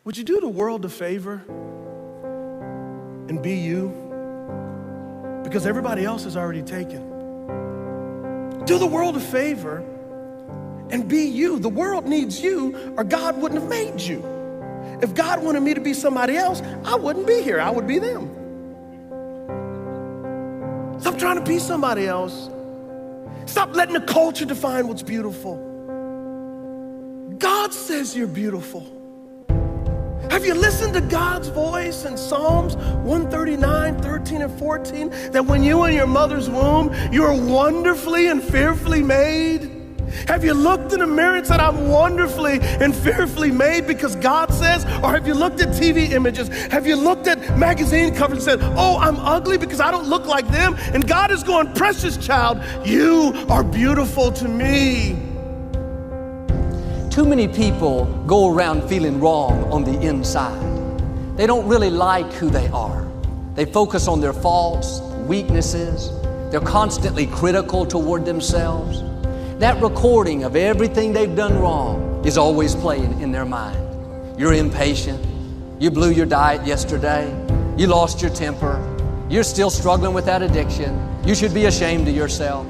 Would you do the world a favor and be you? Because everybody else is already taken. Do the world a favor and be you. The world needs you, or God wouldn't have made you. If God wanted me to be somebody else, I wouldn't be here. I would be them. Stop trying to be somebody else. Stop letting the culture define what's beautiful. God says you're beautiful. Have you listened to God's voice in Psalms 139, 13, and 14? That when you were in your mother's womb, you were wonderfully and fearfully made? Have you looked in the mirror and said, I'm wonderfully and fearfully made because God says? Or have you looked at TV images? Have you looked at magazine covers and said, oh, I'm ugly because I don't look like them? And God is going, precious child, you are beautiful to me. Too many people go around feeling wrong on the inside. They don't really like who they are. They focus on their faults, weaknesses. They're constantly critical toward themselves. That recording of everything they've done wrong is always playing in their mind. You're impatient. You blew your diet yesterday. You lost your temper. You're still struggling with that addiction. You should be ashamed of yourself.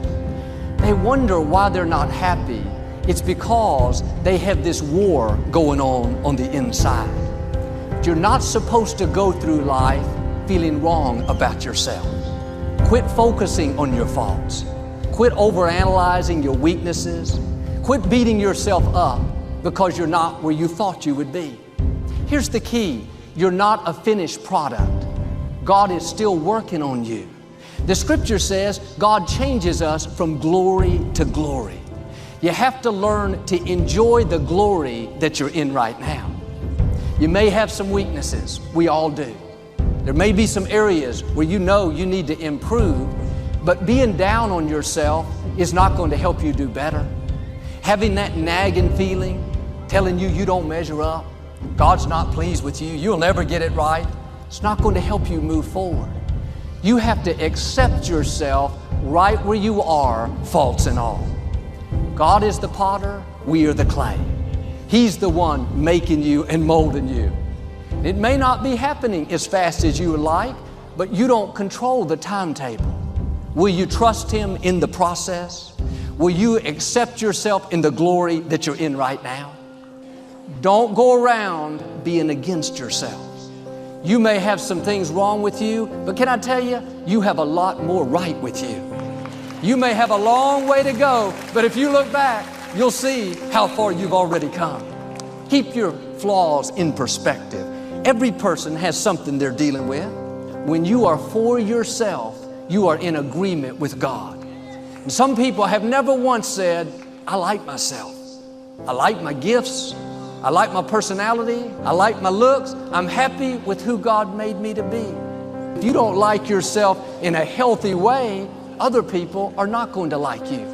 They wonder why they're not happy. It's because they have this war going on the inside. You're not supposed to go through life feeling wrong about yourself. Quit focusing on your faults. Quit overanalyzing your weaknesses. Quit beating yourself up because you're not where you thought you would be. Here's the key. You're not a finished product. God is still working on you. The scripture says God changes us from glory to glory. You have to learn to enjoy the glory that you're in right now. You may have some weaknesses. We all do. There may be some areas where you know you need to improve, but being down on yourself is not going to help you do better. Having that nagging feeling, telling you don't measure up, God's not pleased with you, you'll never get it right, it's not going to help you move forward. You have to accept yourself right where you are, faults and all. God is the potter, we are the clay. He's the one making you and molding you. It may not be happening as fast as you would like, but you don't control the timetable. Will you trust Him in the process? Will you accept yourself in the glory that you're in right now? Don't go around being against yourself. You may have some things wrong with you, but can I tell you, you have a lot more right with you. You may have a long way to go, but if you look back, you'll see how far you've already come. Keep your flaws in perspective. Every person has something they're dealing with. When you are for yourself, you are in agreement with God. And some people have never once said, I like myself. I like my gifts. I like my personality. I like my looks. I'm happy with who God made me to be. If you don't like yourself in a healthy way, other people are not going to like you.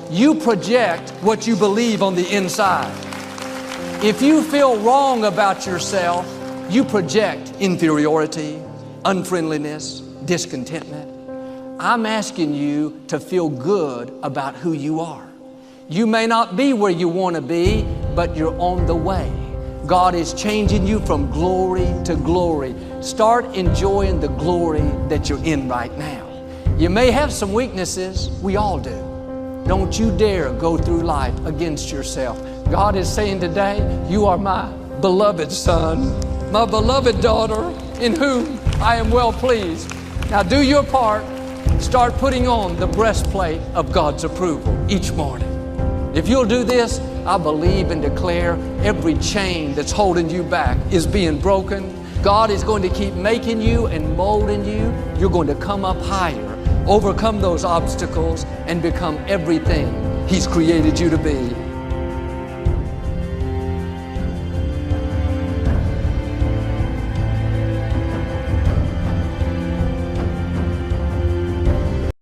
You project what you believe on the inside. If you feel wrong about yourself, you project inferiority, unfriendliness, discontentment. I'm asking you to feel good about who you are. You may not be where you want to be, but you're on the way. God is changing you from glory to glory. Start enjoying the glory that you're in right now. You may have some weaknesses. We all do. Don't you dare go through life against yourself. God is saying today, you are my beloved son, my beloved daughter, in whom I am well pleased. Now do your part. Start putting on the breastplate of God's approval each morning. If you'll do this, I believe and declare every chain that's holding you back is being broken. God is going to keep making you and molding you. You're going to come up higher, overcome those obstacles, and become everything He's created you to be.